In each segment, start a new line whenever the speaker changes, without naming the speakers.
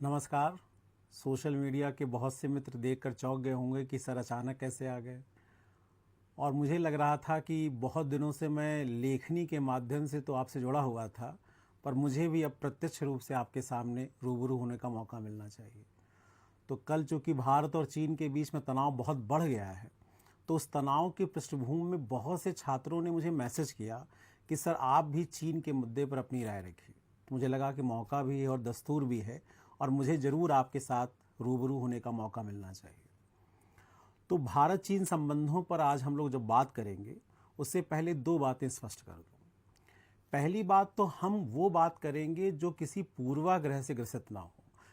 नमस्कार। Social media के बहुत से मित्र देखकर चौंक गए होंगे कि सर अचानक कैसे आ गए। और मुझे लग रहा था कि बहुत दिनों से मैं लेखनी के माध्यम से तो आपसे जुड़ा हुआ था, पर मुझे भी अब प्रत्यक्ष रूप से आपके सामने रूबरू होने का मौका मिलना चाहिए। तो कल चूँकि भारत और चीन के बीच में तनाव बहुत बढ़ गया है, तो उस तनाव की पृष्ठभूमि में बहुत से छात्रों ने मुझे मैसेज किया कि सर आप भी चीन के मुद्दे पर अपनी राय रखिए। तो मुझे लगा कि मौका भी है और दस्तूर भी है और मुझे ज़रूर आपके साथ रूबरू होने का मौका मिलना चाहिए। तो भारत चीन संबंधों पर आज हम लोग जब बात करेंगे, उससे पहले दो बातें स्पष्ट कर दूँ। पहली बात तो हम वो बात करेंगे जो किसी पूर्वाग्रह से ग्रसित ना हो,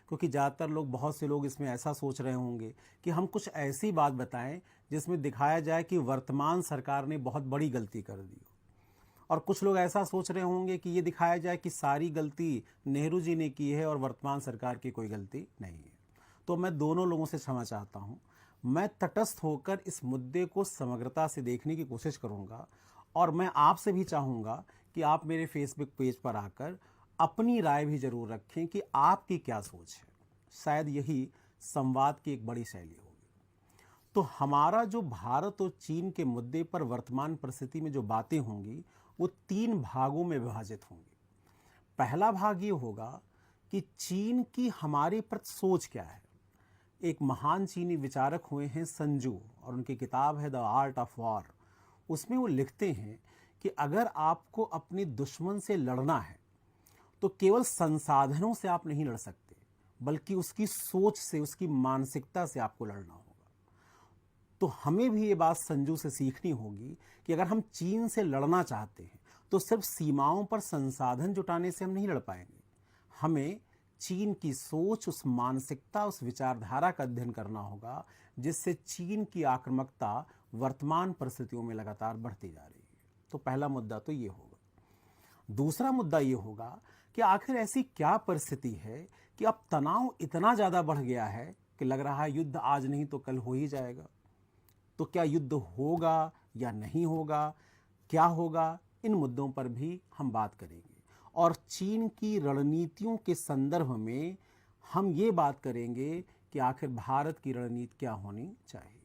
क्योंकि ज़्यादातर लोग, बहुत से लोग इसमें ऐसा सोच रहे होंगे कि हम कुछ ऐसी बात बताएं जिसमें दिखाया जाए कि वर्तमान सरकार ने बहुत बड़ी गलती कर दी हो, और कुछ लोग ऐसा सोच रहे होंगे कि ये दिखाया जाए कि सारी गलती नेहरू जी ने की है और वर्तमान सरकार की कोई गलती नहीं है। तो मैं दोनों लोगों से क्षमा चाहता हूँ। मैं तटस्थ होकर इस मुद्दे को समग्रता से देखने की कोशिश करूँगा, और मैं आपसे भी चाहूँगा कि आप मेरे फेसबुक पेज पर आकर अपनी राय भी ज़रूर रखें कि आपकी क्या सोच है। शायद यही संवाद की एक बड़ी शैली होगी। तो हमारा जो भारत और चीन के मुद्दे पर वर्तमान परिस्थिति में जो बातें होंगी, वो तीन भागों में विभाजित होंगी। पहला भाग ये होगा कि चीन की हमारे प्रति सोच क्या है। एक महान चीनी विचारक हुए हैं संजू, और उनकी किताब है द आर्ट ऑफ वॉर। उसमें वो लिखते हैं कि अगर आपको अपने दुश्मन से लड़ना है तो केवल संसाधनों से आप नहीं लड़ सकते, बल्कि उसकी सोच से, उसकी मानसिकता से आपको लड़ना होगा। तो हमें भी ये बात संजू से सीखनी होगी कि अगर हम चीन से लड़ना चाहते हैं तो सिर्फ सीमाओं पर संसाधन जुटाने से हम नहीं लड़ पाएंगे। हमें चीन की सोच, उस मानसिकता, उस विचारधारा का अध्ययन करना होगा जिससे चीन की आक्रामकता वर्तमान परिस्थितियों में लगातार बढ़ती जा रही है। तो पहला मुद्दा तो ये होगा। दूसरा मुद्दा ये होगा कि आखिर ऐसी क्या परिस्थिति है कि अब तनाव इतना ज़्यादा बढ़ गया है कि लग रहा है युद्ध आज नहीं तो कल हो ही जाएगा। तो क्या युद्ध होगा या नहीं होगा, क्या होगा, इन मुद्दों पर भी हम बात करेंगे। और चीन की रणनीतियों के संदर्भ में हम ये बात करेंगे कि आखिर भारत की रणनीति क्या होनी चाहिए।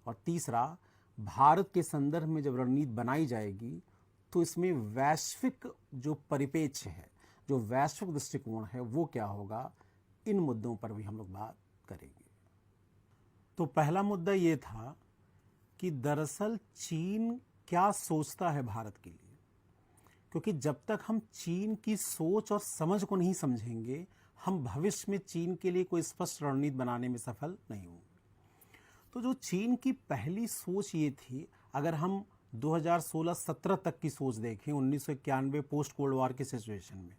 और तीसरा, भारत के संदर्भ में जब रणनीति बनाई जाएगी तो इसमें वैश्विक जो परिप्रेक्ष्य है, जो वैश्विक दृष्टिकोण है, वो क्या होगा। इन मुद्दों पर भी हम लोग बात करेंगे। तो पहला मुद्दा ये था कि दरअसल चीन क्या सोचता है भारत के लिए, क्योंकि जब तक हम चीन की सोच और समझ को नहीं समझेंगे, हम भविष्य में चीन के लिए कोई स्पष्ट रणनीति बनाने में सफल नहीं होंगे। तो जो चीन की पहली सोच ये थी, अगर हम 2016-17 तक की सोच देखें, 1991 पोस्ट कोल्ड वॉर के सिचुएशन में,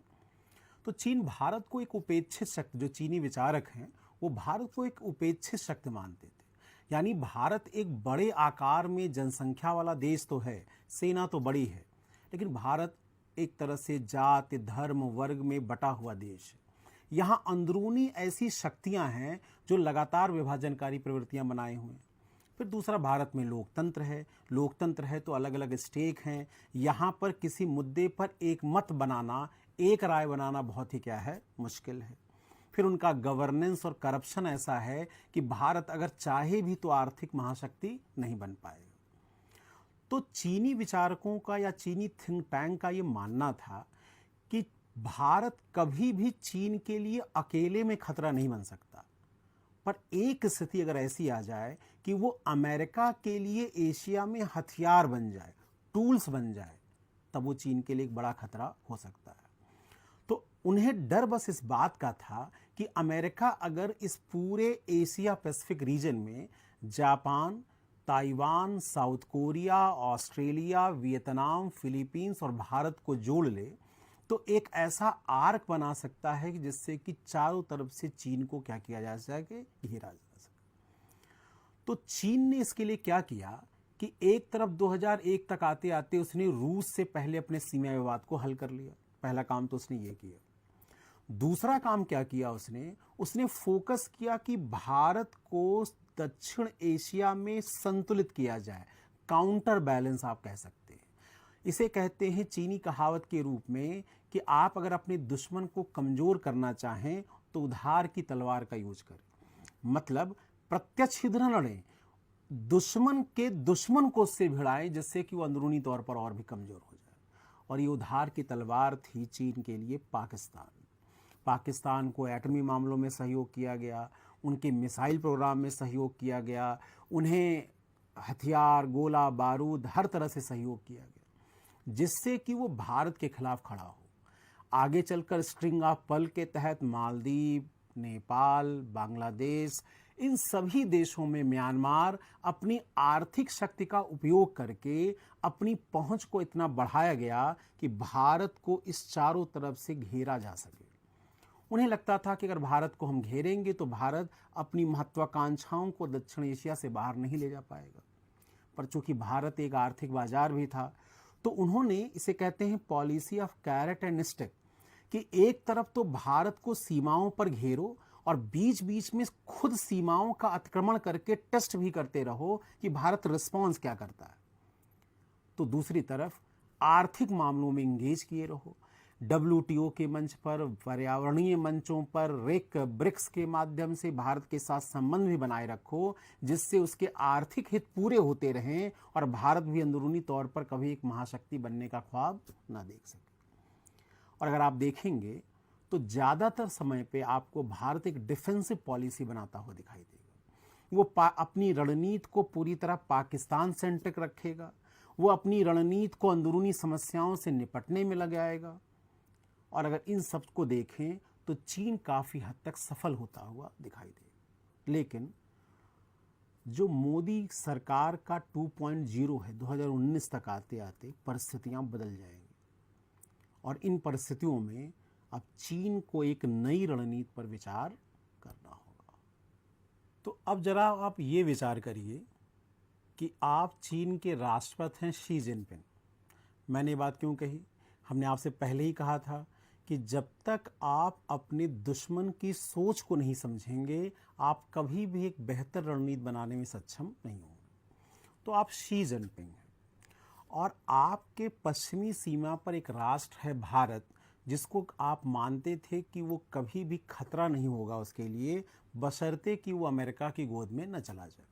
तो चीन भारत को एक उपेक्षित शक्ति, जो चीनी विचारक हैं वो भारत को एक उपेक्षित शक्ति मानते थे। यानी भारत एक बड़े आकार में जनसंख्या वाला देश तो है, सेना तो बड़ी है, लेकिन भारत एक तरह से जाति, धर्म, वर्ग में बटा हुआ देश है। यहाँ अंदरूनी ऐसी शक्तियाँ हैं जो लगातार विभाजनकारी प्रवृत्तियाँ बनाए हुए हैं। फिर दूसरा, भारत में लोकतंत्र है। लोकतंत्र है तो अलग अलग स्टेक हैं। यहाँ पर किसी मुद्दे पर एक मत बनाना, एक राय बनाना बहुत ही क्या है, मुश्किल है। फिर उनका गवर्नेंस और करप्शन ऐसा है कि भारत अगर चाहे भी तो आर्थिक महाशक्ति नहीं बन पाएगा। तो चीनी विचारकों का या चीनी थिंक टैंक का ये मानना था कि भारत कभी भी चीन के लिए अकेले में खतरा नहीं बन सकता, पर एक स्थिति अगर ऐसी आ जाए कि वो अमेरिका के लिए एशिया में हथियार बन जाए, टूल्स बन जाए, तब वो चीन के लिए एक बड़ा खतरा हो सकता है। तो उन्हें डर बस इस बात का था कि अमेरिका अगर इस पूरे एशिया पैसिफिक रीजन में Japan, Taiwan, south Korea, Australia, Vietnam, Philippines और भारत को जोड़ ले तो एक ऐसा आर्क बना सकता है कि जिससे कि चारों तरफ से चीन को क्या किया जा सके, घेरा जा सके। तो चीन ने इसके लिए क्या किया कि एक तरफ 2001 तक आते आते उसने रूस से पहले अपने सीमा विवाद को हल कर लिया। पहला काम तो उसने ये किया। दूसरा काम क्या किया उसने फोकस किया कि भारत को दक्षिण एशिया में संतुलित किया जाए, काउंटर बैलेंस आप कह सकते हैं। इसे कहते हैं चीनी कहावत के रूप में कि आप अगर अपने दुश्मन को कमजोर करना चाहें तो उधार की तलवार का यूज करें। मतलब प्रत्यक्ष युद्ध न लड़ें, दुश्मन के दुश्मन को उससे भिड़ाएं, जिससे कि वो अंदरूनी तौर पर और भी कमजोर हो जाए। और ये उधार की तलवार थी चीन के लिए पाकिस्तान। पाकिस्तान को एटमी मामलों में सहयोग किया गया, उनके मिसाइल प्रोग्राम में सहयोग किया गया, उन्हें हथियार, गोला बारूद हर तरह से सहयोग किया गया, जिससे कि वो भारत के खिलाफ खड़ा हो। आगे चलकर स्ट्रिंग ऑफ पर्ल के तहत मालदीव, नेपाल, बांग्लादेश, इन सभी देशों में म्यांमार अपनी आर्थिक शक्ति का उपयोग करके अपनी पहुंच को इतना बढ़ाया गया कि भारत को इस चारों तरफ से घेरा जा सके। उन्हें लगता था कि अगर भारत को हम घेरेंगे तो भारत अपनी महत्वाकांक्षाओं को दक्षिण एशिया से बाहर नहीं ले जा पाएगा। पर चूंकि भारत एक आर्थिक बाजार भी था, तो उन्होंने, इसे कहते हैं policy of carrot and stick, कि एक तरफ तो भारत को सीमाओं पर घेरो और बीच बीच में खुद सीमाओं का अतिक्रमण करके टेस्ट भी करते रहो कि भारत रिस्पॉन्स क्या करता है, तो दूसरी तरफ आर्थिक मामलों में इंगेज किए रहो। WTO के मंच पर, पर्यावरणीय मंचों पर, ब्रिक्स के माध्यम से भारत के साथ संबंध भी बनाए रखो, जिससे उसके आर्थिक हित पूरे होते रहें और भारत भी अंदरूनी तौर पर कभी एक महाशक्ति बनने का ख्वाब ना देख सके। और अगर आप देखेंगे तो ज़्यादातर समय पे आपको भारत एक डिफेंसिव पॉलिसी बनाता हुआ दिखाई देगा। वो अपनी रणनीति को पूरी तरह पाकिस्तान सेंट्रिक रखेगा, वो अपनी रणनीति को अंदरूनी समस्याओं से निपटने में लगाएगा। और अगर इन सब को देखें तो चीन काफ़ी हद तक सफल होता हुआ दिखाई देगा। लेकिन जो मोदी सरकार का 2.0 है, 2019 तक आते आते परिस्थितियां बदल जाएंगी और इन परिस्थितियों में अब चीन को एक नई रणनीति पर विचार करना होगा। तो अब जरा आप ये विचार करिए कि आप चीन के राष्ट्रपति हैं शी जिनपिंग। मैंने ये बात क्यों कही? हमने आपसे पहले ही कहा था कि जब तक आप अपने दुश्मन की सोच को नहीं समझेंगे, आप कभी भी एक बेहतर रणनीति बनाने में सक्षम नहीं होंगे। तो आप शी जिनपिंग हैं और आपके पश्चिमी सीमा पर एक राष्ट्र है भारत, जिसको आप मानते थे कि वो कभी भी खतरा नहीं होगा उसके लिए, बशर्ते कि वो अमेरिका की गोद में न चला जाए।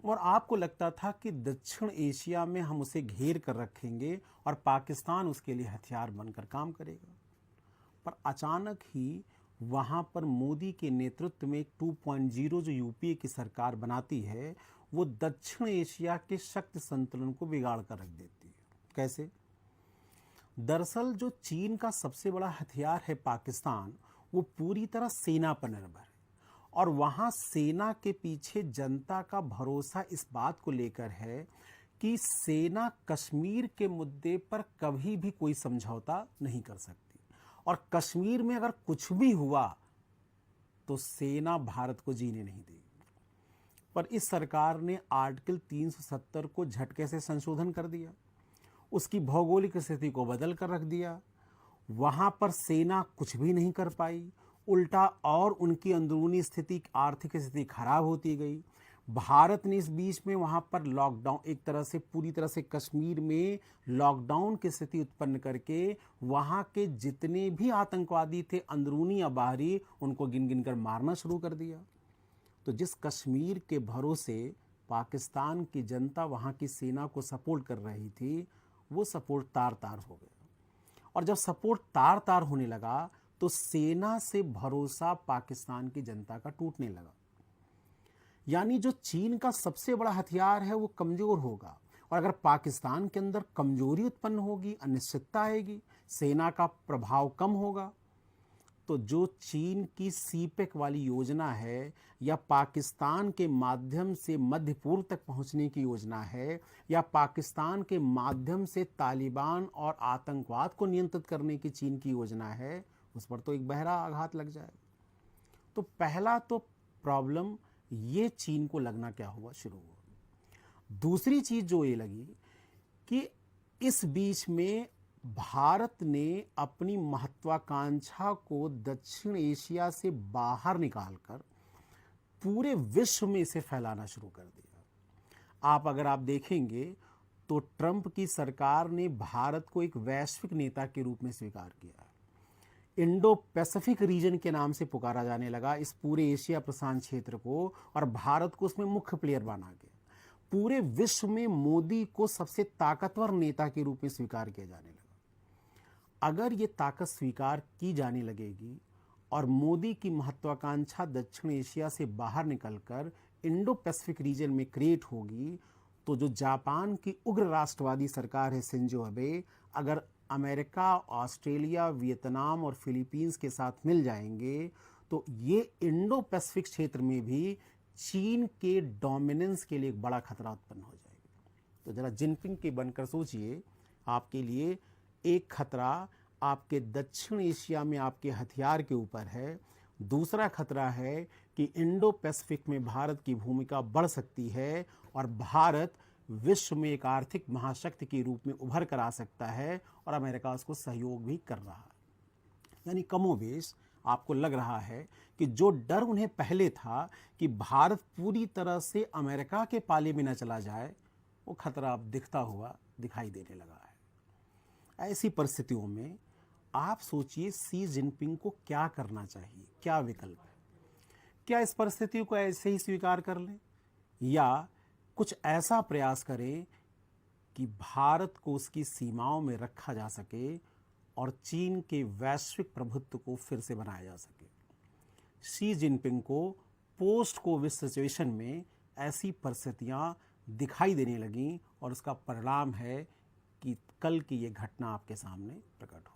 और आपको लगता था कि दक्षिण एशिया में हम उसे घेर कर रखेंगे और पाकिस्तान उसके लिए हथियार बनकर काम करेगा। पर अचानक ही वहाँ पर मोदी के नेतृत्व में 2.0 जो यूपीए की सरकार बनाती है, वो दक्षिण एशिया के शक्ति संतुलन को बिगाड़ कर रख देती है। कैसे? दरअसल जो चीन का सबसे बड़ा हथियार है पाकिस्तान, वो पूरी तरह सेना पर निर्भर है और वहाँ सेना के पीछे जनता का भरोसा इस बात को लेकर है कि सेना कश्मीर के मुद्दे पर कभी भी कोई समझौता नहीं कर सकती और कश्मीर में अगर कुछ भी हुआ तो सेना भारत को जीने नहीं देगी। पर इस सरकार ने आर्टिकल 370 को झटके से संशोधन कर दिया, उसकी भौगोलिक स्थिति को बदल कर रख दिया। वहां पर सेना कुछ भी नहीं कर पाई, उल्टा और उनकी अंदरूनी स्थिति, आर्थिक स्थिति खराब होती गई। भारत ने इस बीच में वहां पर लॉकडाउन, एक तरह से पूरी तरह से कश्मीर में लॉकडाउन की स्थिति उत्पन्न करके वहां के जितने भी आतंकवादी थे, अंदरूनी या बाहरी, उनको गिन गिन कर मारना शुरू कर दिया। तो जिस कश्मीर के भरोसे पाकिस्तान की जनता वहां की सेना को सपोर्ट कर रही थी, वो सपोर्ट तार तार हो गया। और जब सपोर्ट तार तार होने लगा तो सेना से भरोसा पाकिस्तान की जनता का टूटने लगा। यानी जो चीन का सबसे बड़ा हथियार है वो कमजोर होगा और अगर पाकिस्तान के अंदर कमजोरी उत्पन्न होगी, अनिश्चितता आएगी, सेना का प्रभाव कम होगा, तो जो चीन की सीपेक वाली योजना है या पाकिस्तान के माध्यम से मध्य पूर्व तक पहुंचने की योजना है या पाकिस्तान के माध्यम से तालिबान और आतंकवाद को नियंत्रित करने की चीन की योजना है, उस पर तो एक गहरा आघात लग जाएगा। तो पहला तो प्रॉब्लम ये चीन को लगना क्या हुआ, शुरू हुआ। दूसरी चीज जो ये लगी कि इस बीच में भारत ने अपनी महत्वाकांक्षा को दक्षिण एशिया से बाहर निकालकर पूरे विश्व में इसे फैलाना शुरू कर दिया। अगर आप देखेंगे तो ट्रंप की सरकार ने भारत को एक वैश्विक नेता के रूप में स्वीकार किया है। इंडो पैसिफिक रीजन के नाम से पुकारा जाने लगा इस पूरे एशिया प्रशांत क्षेत्र को, और भारत को उसमें मुख्य प्लेयर माना गया। पूरे विश्व में मोदी को सबसे ताकतवर नेता के रूप में स्वीकार किया जाने लगा। अगर ये ताकत स्वीकार की जाने लगेगी और मोदी की महत्वाकांक्षा दक्षिण एशिया से बाहर निकलकर इंडो पैसिफिक रीजन में क्रिएट होगी, तो जो जापान की उग्र राष्ट्रवादी सरकार है शिंजो अबे, अगर अमेरिका, ऑस्ट्रेलिया, वियतनाम और फिलीपींस के साथ मिल जाएंगे, तो ये इंडो पैसिफिक क्षेत्र में भी चीन के डोमिनेंस के लिए एक बड़ा खतरा उत्पन्न हो जाएगा। तो जरा जिनपिंग के बनकर सोचिए, आपके लिए एक खतरा आपके दक्षिण एशिया में आपके हथियार के ऊपर है। दूसरा खतरा है कि इंडो पैसिफिक में भारत की भूमिका बढ़ सकती है और भारत विश्व में एक आर्थिक महाशक्ति के रूप में उभर कर आ सकता है, और अमेरिका उसको सहयोग भी कर रहा है। यानी कमोबेश आपको लग रहा है कि जो डर उन्हें पहले था कि भारत पूरी तरह से अमेरिका के पाले में न चला जाए, वो खतरा अब दिखता हुआ दिखाई देने लगा है। ऐसी परिस्थितियों में आप सोचिए शी जिनपिंग को क्या करना चाहिए, क्या विकल्प है? क्या इस परिस्थिति को ऐसे ही स्वीकार कर लें, या कुछ ऐसा प्रयास करें कि भारत को उसकी सीमाओं में रखा जा सके और चीन के वैश्विक प्रभुत्व को फिर से बनाया जा सके? शी जिनपिंग को पोस्ट कोविड सिचुएशन में ऐसी परिस्थितियां दिखाई देने लगीं, और उसका परिणाम है कि कल की ये घटना आपके सामने प्रकट होती।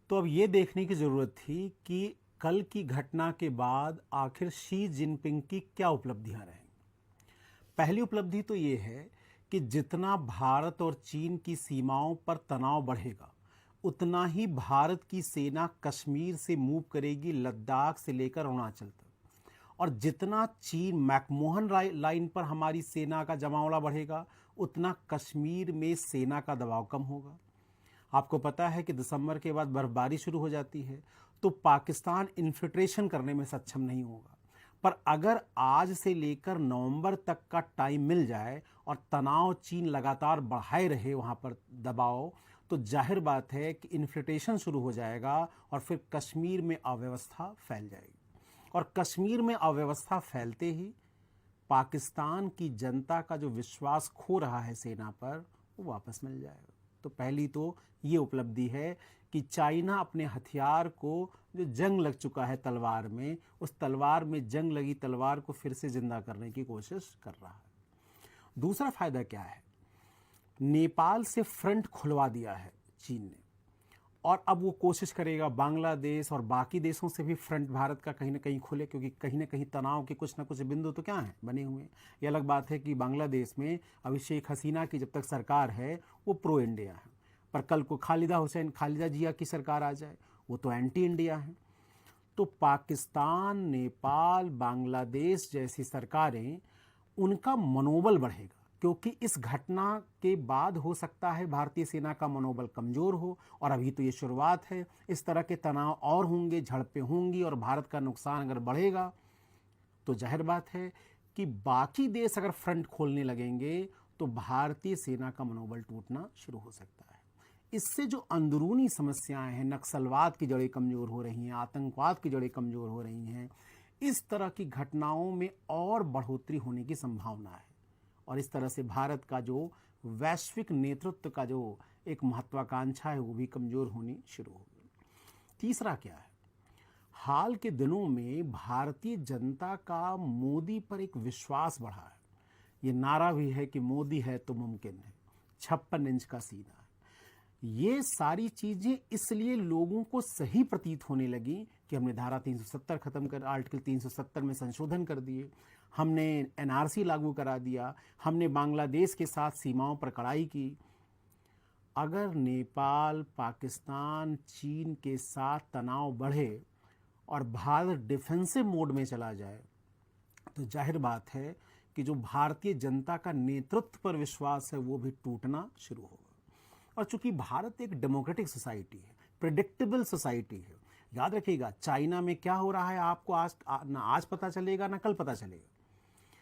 तो अब ये देखने की ज़रूरत थी कि कल की घटना के बाद आखिर शी जिनपिंग की क्या उपलब्धियां रहेंगी। पहली उपलब्धि तो ये है कि जितना भारत और चीन की सीमाओं पर तनाव बढ़ेगा, उतना ही भारत की सेना कश्मीर से मूव करेगी लद्दाख से लेकर अरुणाचल तक, और जितना चीन मैकमोहन लाइन पर हमारी सेना का जमावड़ा बढ़ेगा, उतना कश्मीर में सेना का दबाव कम होगा। आपको पता है कि दिसंबर के बाद बर्फबारी शुरू हो जाती है, तो पाकिस्तान इन्फिल्ट्रेशन करने में सक्षम नहीं होगा। पर अगर आज से लेकर नवंबर तक का टाइम मिल जाए और तनाव चीन लगातार बढ़ाए रहे वहाँ पर दबाव, तो जाहिर बात है कि इन्फिल्ट्रेशन शुरू हो जाएगा और फिर कश्मीर में अव्यवस्था फैल जाएगी, और कश्मीर में अव्यवस्था फैलते ही पाकिस्तान की जनता का जो विश्वास खो रहा है सेना पर, वो वापस मिल जाएगा। तो पहली तो ये उपलब्धि है कि चाइना अपने हथियार को, जो जंग लग चुका है तलवार में, उस तलवार में जंग लगी तलवार को फिर से जिंदा करने की कोशिश कर रहा है। दूसरा फायदा क्या है? नेपाल से फ्रंट खुलवा दिया है चीन ने, और अब वो कोशिश करेगा बांग्लादेश और बाकी देशों से भी फ्रंट भारत का कहीं ना कहीं खुले, क्योंकि कहीं ना कहीं तनाव के कुछ ना कुछ बिंदु तो क्या हैं बने हुए हैं। ये अलग बात है कि बांग्लादेश में अभी शेख हसीना की जब तक सरकार है वो प्रो इंडिया है, पर कल को खालिदा जिया की सरकार आ जाए, वो तो एंटी इंडिया है। तो पाकिस्तान, नेपाल, बांग्लादेश जैसी सरकारें, उनका मनोबल बढ़ेगा, क्योंकि इस घटना के बाद हो सकता है भारतीय सेना का मनोबल कमजोर हो, और अभी तो ये शुरुआत है। इस तरह के तनाव और होंगे, झड़पें होंगी, और भारत का नुकसान अगर बढ़ेगा तो जाहिर बात है कि बाकी देश अगर फ्रंट खोलने लगेंगे तो भारतीय सेना का मनोबल टूटना शुरू हो सकता है। इससे जो अंदरूनी समस्याएं हैं, नक्सलवाद की जड़ें कमजोर हो रही हैं, आतंकवाद की जड़ें कमजोर हो रही हैं, इस तरह की घटनाओं में और बढ़ोतरी होने की संभावना है, और इस तरह से भारत का जो वैश्विक नेतृत्व का जो एक महत्वाकांक्षा है वो भी कमजोर होनी शुरू होगी। तीसरा क्या है? हाल के दिनों में भारतीय जनता का मोदी पर एक विश्वास बढ़ा है। ये नारा भी है कि मोदी है तो मुमकिन है, 56 इंच का सीना है। ये सारी चीजें इसलिए लोगों को सही प्रतीत होने लगी कि हमने धारा 370 खत्म कर, आर्टिकल 370 में संशोधन कर दिए, हमने एनआरसी लागू करा दिया, हमने बांग्लादेश के साथ सीमाओं पर कड़ाई की। अगर नेपाल, पाकिस्तान, चीन के साथ तनाव बढ़े और भारत डिफेंसिव मोड में चला जाए, तो जाहिर बात है कि जो भारतीय जनता का नेतृत्व पर विश्वास है वो भी टूटना शुरू होगा। और चूंकि भारत एक डेमोक्रेटिक सोसाइटी है, प्रेडिक्टेबल सोसाइटी है, याद रखिएगा चाइना में क्या हो रहा है आपको आज पता चलेगा ना कल पता चलेगा,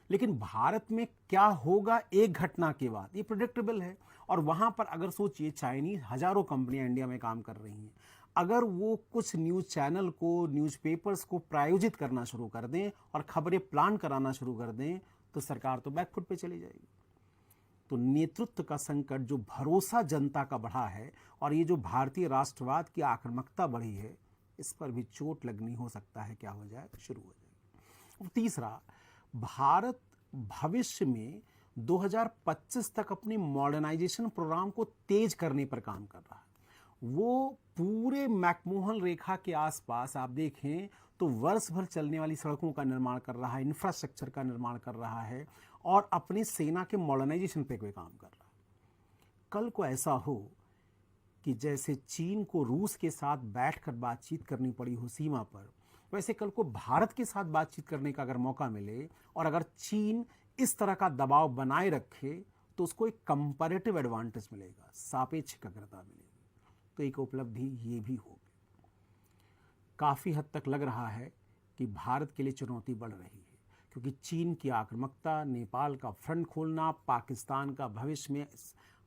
लेकिन भारत में क्या होगा एक घटना के बाद ये प्रेडिक्टेबल है। और वहां पर अगर सोचिए चाइनीज हजारों कंपनियां इंडिया में काम कर रही हैं, अगर वो कुछ न्यूज़ चैनल को, न्यूज़पेपर्स को प्रायोजित करना शुरू कर दें और खबरें प्लान कराना शुरू कर दें तो सरकार तो बैकफुट पे चली जाएगी। तो नेतृत्व का संकट, जो भरोसा जनता का बढ़ा है और ये जो भारतीय राष्ट्रवाद की आक्रामकता बढ़ी है, इस पर भी चोट लगनी, हो सकता है क्या हो जाए, शुरू हो जाए। और तीसरा, भारत भविष्य में 2025 तक अपनी मॉडर्नाइजेशन प्रोग्राम को तेज करने पर काम कर रहा है। वो पूरे मैकमोहन रेखा के आसपास आप देखें तो वर्ष भर चलने वाली सड़कों का निर्माण कर रहा है, इंफ्रास्ट्रक्चर का निर्माण कर रहा है और अपनी सेना के मॉडर्नाइजेशन पे कोई काम कर रहा है। कल को ऐसा हो कि जैसे चीन को रूस के साथ बैठकर बातचीत करनी पड़ी हो सीमा पर, वैसे कल को भारत के साथ बातचीत करने का अगर मौका मिले और अगर चीन इस तरह का दबाव बनाए रखे तो उसको एक कंपैरेटिव एडवांटेज मिलेगा, सापेक्ष अग्रता मिलेगी। तो एक उपलब्धि ये भी होगी। काफ़ी हद तक लग रहा है कि भारत के लिए चुनौती बढ़ रही है, क्योंकि चीन की आक्रामकता, नेपाल का फ्रंट खोलना, पाकिस्तान का भविष्य में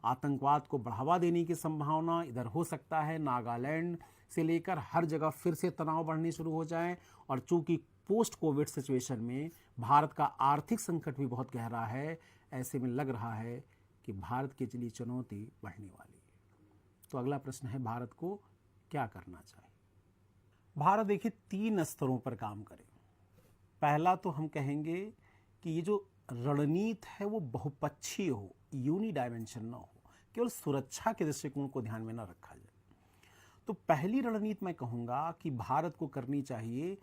आतंकवाद को बढ़ावा देने की संभावना, इधर हो सकता है नागालैंड से लेकर हर जगह फिर से तनाव बढ़ने शुरू हो जाए। और चूंकि पोस्ट कोविड सिचुएशन में भारत का आर्थिक संकट भी बहुत गहरा है, ऐसे में लग रहा है कि भारत के लिए चुनौती बढ़ने वाली है। तो अगला प्रश्न है, भारत को क्या करना चाहिए? भारत देखिए 3 स्तरों पर काम करे। पहला तो हम कहेंगे कि ये जो रणनीति है वो बहुपक्षीय हो, यूनी डायमेंशन ना हो, केवल सुरक्षा के दृष्टिकोण को ध्यान में न रखा जाए। तो पहली रणनीति मैं कहूँगा कि भारत को करनी चाहिए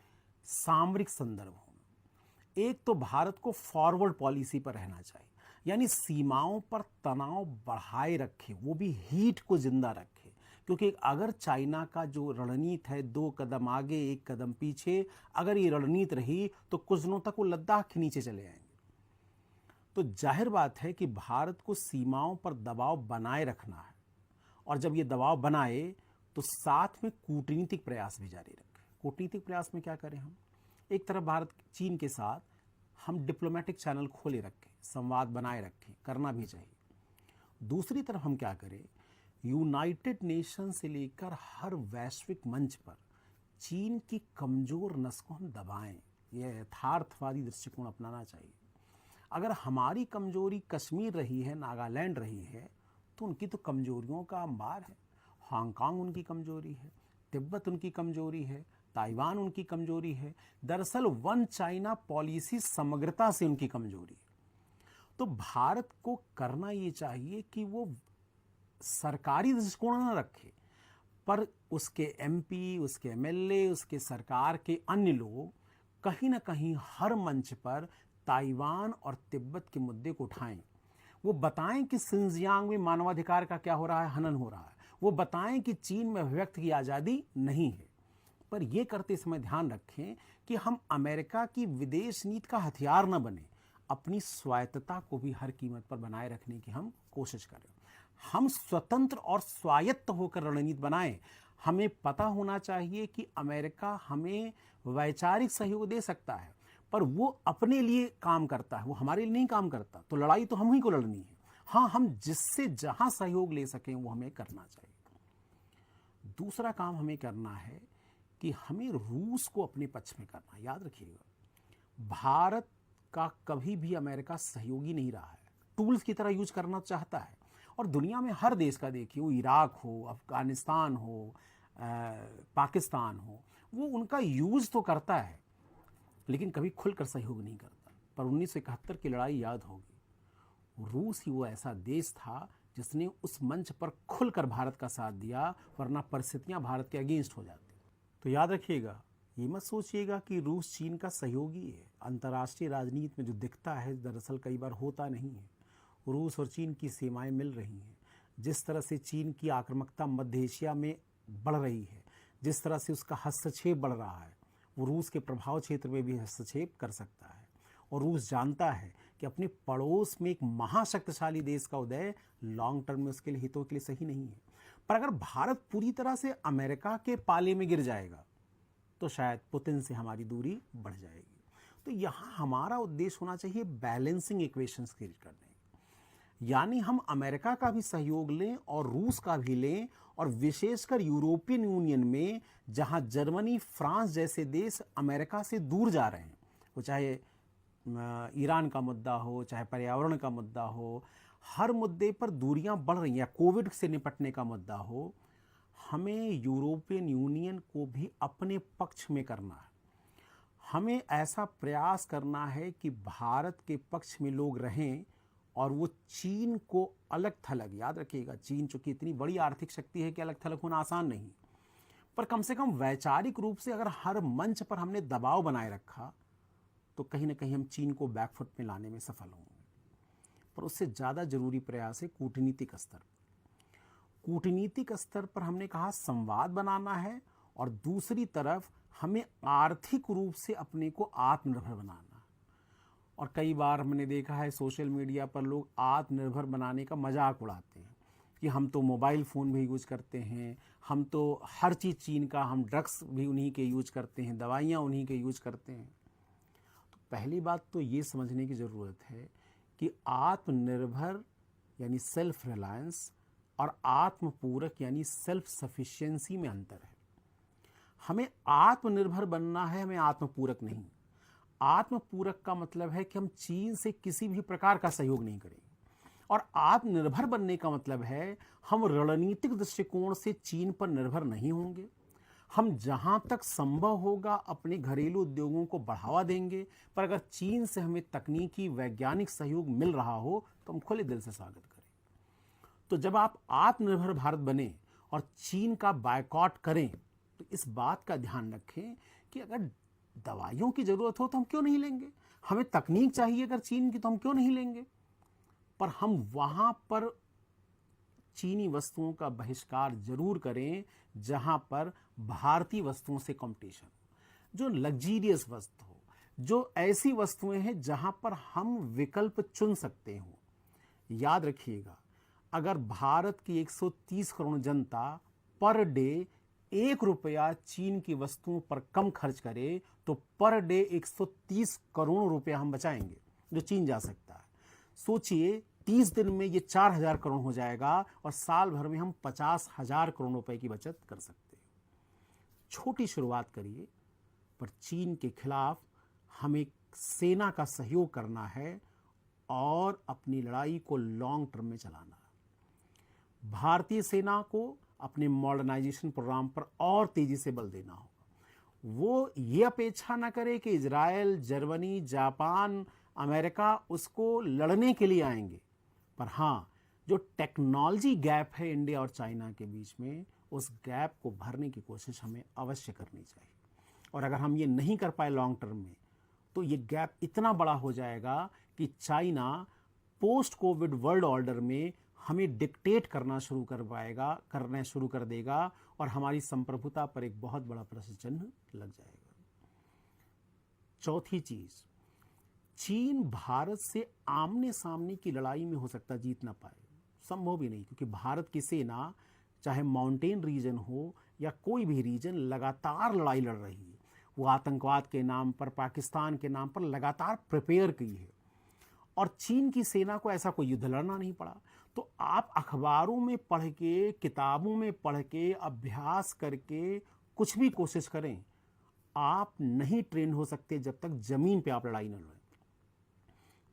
सामरिक संदर्भ में। एक तो भारत को फॉरवर्ड पॉलिसी पर रहना चाहिए, यानी सीमाओं पर तनाव बढ़ाए रखे, वो भी हीट को जिंदा रखे। क्योंकि अगर चाइना का जो रणनीति है 2 कदम आगे 1 कदम पीछे, अगर ये रणनीति रही तो कुछ दिनों तक वो लद्दाख के नीचे चले आएंगे। तो जाहिर बात है कि भारत को सीमाओं पर दबाव बनाए रखना है, और जब ये दबाव बनाए तो साथ में कूटनीतिक प्रयास भी जारी रखें। कूटनीतिक प्रयास में क्या करें हम? एक तरफ भारत चीन के साथ हम डिप्लोमेटिक चैनल खोले रखें, संवाद बनाए रखें, करना भी चाहिए। दूसरी तरफ हम क्या करें, यूनाइटेड नेशन से लेकर हर वैश्विक मंच पर चीन की कमजोर नस को हम दबाएं। यह यथार्थवादी दृष्टिकोण अपनाना चाहिए। अगर हमारी कमजोरी कश्मीर रही है, नागालैंड रही है, तो उनकी तो कमजोरियों का अंबार है। हांगकांग उनकी कमजोरी है, तिब्बत उनकी कमजोरी है, ताइवान उनकी कमजोरी है। दरअसल वन चाइना पॉलिसी समग्रता से उनकी कमजोरी है। तो भारत को करना ये चाहिए कि वो सरकारी दृष्टिकोण न रखे, पर उसके एमपी, उसके एमएलए, उसके सरकार के अन्य लोग कहीं ना कहीं हर मंच पर ताइवान और तिब्बत के मुद्दे को उठाएं। वो बताएं कि सिंजियांग में मानवाधिकार का क्या हो रहा है, हनन हो रहा है। वो बताएं कि चीन में अभिव्यक्ति की आज़ादी नहीं है। पर यह करते समय ध्यान रखें कि हम अमेरिका की विदेश नीति का हथियार न बने। अपनी स्वायत्तता को भी हर कीमत पर बनाए रखने की हम कोशिश करें। हम स्वतंत्र और स्वायत्त होकर रणनीति बनाएं। हमें पता होना चाहिए कि अमेरिका हमें वैचारिक सहयोग दे सकता है, पर वो अपने लिए काम करता है, वो हमारे लिए नहीं काम करता। तो लड़ाई तो हम ही को लड़नी है। हाँ, हम जिससे जहां सहयोग ले सकें वो हमें करना चाहिए। दूसरा काम हमें करना है कि हमें रूस को अपने पक्ष में करना। याद रखिएगा, भारत का कभी भी अमेरिका सहयोगी नहीं रहा है, टूल्स की तरह यूज करना चाहता है। और दुनिया में हर देश का देखिए, वो इराक हो, अफगानिस्तान हो, पाकिस्तान हो, वो उनका यूज तो करता है लेकिन कभी खुलकर सहयोग नहीं करता। पर 1971 की लड़ाई याद होगी, रूस ही वो ऐसा देश था जिसने उस मंच पर खुलकर भारत का साथ दिया, वरना परिस्थितियां भारत के अगेंस्ट हो जाती। तो याद रखिएगा, ये मत सोचिएगा कि रूस चीन का सहयोगी है। अंतर्राष्ट्रीय राजनीति में जो दिखता है दरअसल कई बार होता नहीं है। रूस और चीन की सीमाएं मिल रही हैं। जिस तरह से चीन की आक्रामकता मध्य एशिया में बढ़ रही है, जिस तरह से उसका हस्तक्षेप बढ़ रहा है, वो रूस के प्रभाव क्षेत्र में भी हस्तक्षेप कर सकता है। और रूस जानता है कि अपने पड़ोस में एक महाशक्तिशाली देश का उदय लॉन्ग टर्म में उसके लिए हितों के लिए सही नहीं है। पर अगर भारत पूरी तरह से अमेरिका के पाले में गिर जाएगा तो शायद पुतिन से हमारी दूरी बढ़ जाएगी। तो यहाँ हमारा उद्देश्य होना चाहिए बैलेंसिंग इक्वेशंस क्रिएट करने। यानी हम अमेरिका का भी सहयोग लें और रूस का भी लें, और विशेषकर यूरोपियन यूनियन में जहां जर्मनी, फ्रांस जैसे देश अमेरिका से दूर जा रहे हैं, वो चाहे ईरान का मुद्दा हो, चाहे पर्यावरण का मुद्दा हो, हर मुद्दे पर दूरियां बढ़ रही हैं, कोविड से निपटने का मुद्दा हो, हमें यूरोपियन यूनियन को भी अपने पक्ष में करना है। हमें ऐसा प्रयास करना है कि भारत के पक्ष में लोग रहें और वो चीन को अलग थलग, याद रखिएगा चीन चूंकि इतनी बड़ी आर्थिक शक्ति है कि अलग थलग होना आसान नहीं, पर कम से कम वैचारिक रूप से अगर हर मंच पर हमने दबाव बनाए रखा तो कहीं ना कहीं हम चीन को बैकफुट में लाने में सफल होंगे। पर उससे ज़्यादा जरूरी प्रयास है कूटनीतिक स्तर। कूटनीतिक स्तर पर हमने कहा संवाद बनाना है, और दूसरी तरफ हमें आर्थिक रूप से अपने को आत्मनिर्भर बनाना। और कई बार हमने देखा है सोशल मीडिया पर लोग आत्मनिर्भर बनाने का मजाक उड़ाते हैं कि हम तो मोबाइल फ़ोन भी यूज करते हैं, हम तो हर चीज़ चीन का, हम ड्रग्स भी उन्हीं के यूज करते हैं, दवाइयाँ उन्हीं के यूज करते हैं। तो पहली बात तो ये समझने की ज़रूरत है कि आत्मनिर्भर यानी सेल्फ रिलायंस और आत्मपूरक यानी सेल्फ सफिशिएंसी में अंतर है। हमें आत्मनिर्भर बनना है, हमें आत्मपूरक नहीं। आत्मपूरक का मतलब है कि हम चीन से किसी भी प्रकार का सहयोग नहीं करेंगे, और आत्मनिर्भर बनने का मतलब है हम रणनीतिक दृष्टिकोण से चीन पर निर्भर नहीं होंगे। हम जहां तक संभव होगा अपने घरेलू उद्योगों को बढ़ावा देंगे, पर अगर चीन से हमें तकनीकी वैज्ञानिक सहयोग मिल रहा हो तो हम खुले दिल से स्वागत करें। तो जब आप आत्मनिर्भर भारत बने और चीन का बायकॉट करें तो इस बात का ध्यान रखें कि अगर दवाइयों की जरूरत हो तो हम क्यों नहीं लेंगे, हमें तकनीक चाहिए अगर चीन की तो हम क्यों नहीं लेंगे, पर हम वहां पर चीनी वस्तुओं का बहिष्कार जरूर करें जहां पर भारतीय वस्तुओं से कंपटीशन, जो लग्जीरियस वस्तु हो, जो ऐसी वस्तुएं हैं जहां पर हम विकल्प चुन सकते हो। याद रखिएगा, अगर भारत की 130 करोड़ जनता पर डे 1 रुपया चीन की वस्तुओं पर कम खर्च करे तो पर डे 130 करोड़ रुपया हम बचाएंगे जो चीन जा सकता है। सोचिए 30 दिन में ये 4000 करोड़ हो जाएगा और साल भर में हम 50,000 करोड़ रुपए की बचत कर सकते हैं। छोटी शुरुआत करिए, पर चीन के खिलाफ हमें सेना का सहयोग करना है और अपनी लड़ाई को लॉन्ग टर्म में चलाना है। भारतीय सेना को अपने मॉडर्नाइजेशन प्रोग्राम पर और तेजी से बल देना होगा। वो ये अपेक्षा ना करे कि इजराइल, जर्मनी, जापान, अमेरिका उसको लड़ने के लिए आएंगे, पर हाँ, जो टेक्नोलॉजी गैप है इंडिया और चाइना के बीच में, उस गैप को भरने की कोशिश हमें अवश्य करनी चाहिए। और अगर हम ये नहीं कर पाए लॉन्ग टर्म में तो ये गैप इतना बड़ा हो जाएगा कि China post Covid world order में हमें डिक्टेट करना शुरू कर देगा और हमारी संप्रभुता पर एक बहुत बड़ा प्रश्न चिन्ह लग जाएगा। चौथी चीज, चीन भारत से आमने सामने की लड़ाई में हो सकता जीत ना पाए, संभव भी नहीं, क्योंकि भारत की सेना चाहे माउंटेन रीजन हो या कोई भी रीजन लगातार लड़ाई लड़ रही है। वो आतंकवाद के नाम पर, पाकिस्तान के नाम पर लगातार प्रिपेयर की है, और चीन की सेना को ऐसा कोई युद्ध लड़ना नहीं पड़ा। तो आप अखबारों में पढ़ के, किताबों में पढ़ के, अभ्यास करके कुछ भी कोशिश करें, आप नहीं ट्रेन हो सकते जब तक जमीन पे आप लड़ाई न लड़ें।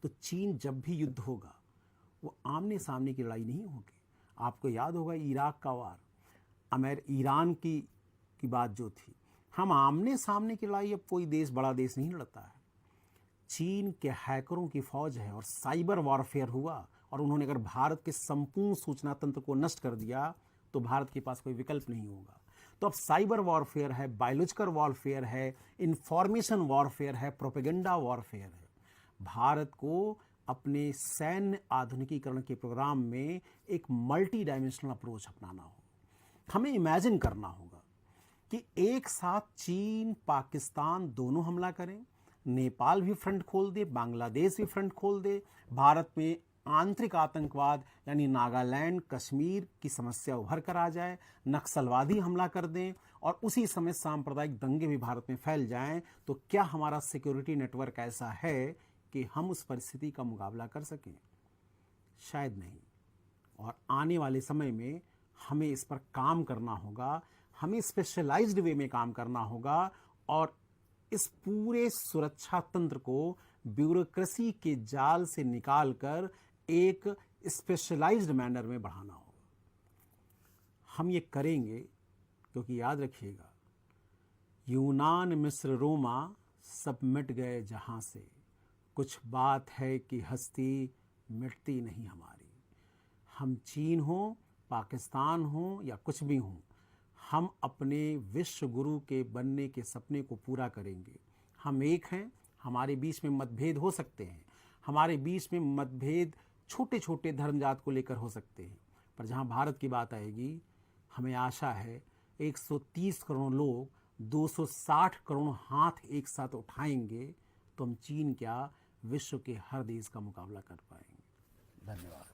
तो चीन जब भी युद्ध होगा वो आमने सामने की लड़ाई नहीं होगी। आपको याद होगा इराक का वार, ईरान की बात जो थी, हम आमने सामने की लड़ाई अब कोई देश, बड़ा देश नहीं लड़ता है। चीन के हैकरों की फौज है और साइबर वॉरफेयर हुआ, और उन्होंने अगर भारत के संपूर्ण सूचना तंत्र को नष्ट कर दिया तो भारत के पास कोई विकल्प नहीं होगा। तो अब साइबर वॉरफेयर है, बायोलॉजिकल वॉरफेयर है, इंफॉर्मेशन वॉरफेयर है, प्रोपेगेंडा वॉरफेयर है। भारत को अपने सैन्य आधुनिकीकरण के प्रोग्राम में एक मल्टी डायमेंशनल अप्रोच अपनाना होगा। हमें इमेजिन करना होगा कि एक साथ चीन, पाकिस्तान दोनों हमला करें, नेपाल भी फ्रंट खोल दे, बांग्लादेश भी फ्रंट खोल दे, भारत में आंतरिक आतंकवाद यानी नागालैंड, कश्मीर की समस्या उभर कर आ जाए, नक्सलवादी हमला कर दें और उसी समय सांप्रदायिक दंगे भी भारत में फैल जाएं, तो क्या हमारा सिक्योरिटी नेटवर्क ऐसा है कि हम उस परिस्थिति का मुकाबला कर सकें? शायद नहीं। और आने वाले समय में हमें इस पर काम करना होगा, हमें स्पेशलाइज्ड वे में काम करना होगा और इस पूरे सुरक्षा तंत्र को ब्यूरोक्रेसी के जाल से निकालकर एक स्पेशलाइज्ड मैनर में बढ़ाना होगा। हम ये करेंगे क्योंकि याद रखिएगा, यूनान, मिस्र, रोमा सब मिट गए जहां से, कुछ बात है कि हस्ती मिटती नहीं हमारी। हम चीन हो, पाकिस्तान हो या कुछ भी हो, हम अपने विश्व गुरु के बनने के सपने को पूरा करेंगे। हम एक हैं, हमारे बीच में मतभेद हो सकते हैं, हमारे बीच में मतभेद छोटे छोटे धर्म जात को लेकर हो सकते हैं, पर जहां भारत की बात आएगी, हमें आशा है 130 करोड़ लोग 260 करोड़ हाथ एक साथ उठाएंगे तो हम चीन क्या, विश्व के हर देश का मुकाबला कर पाएंगे। धन्यवाद।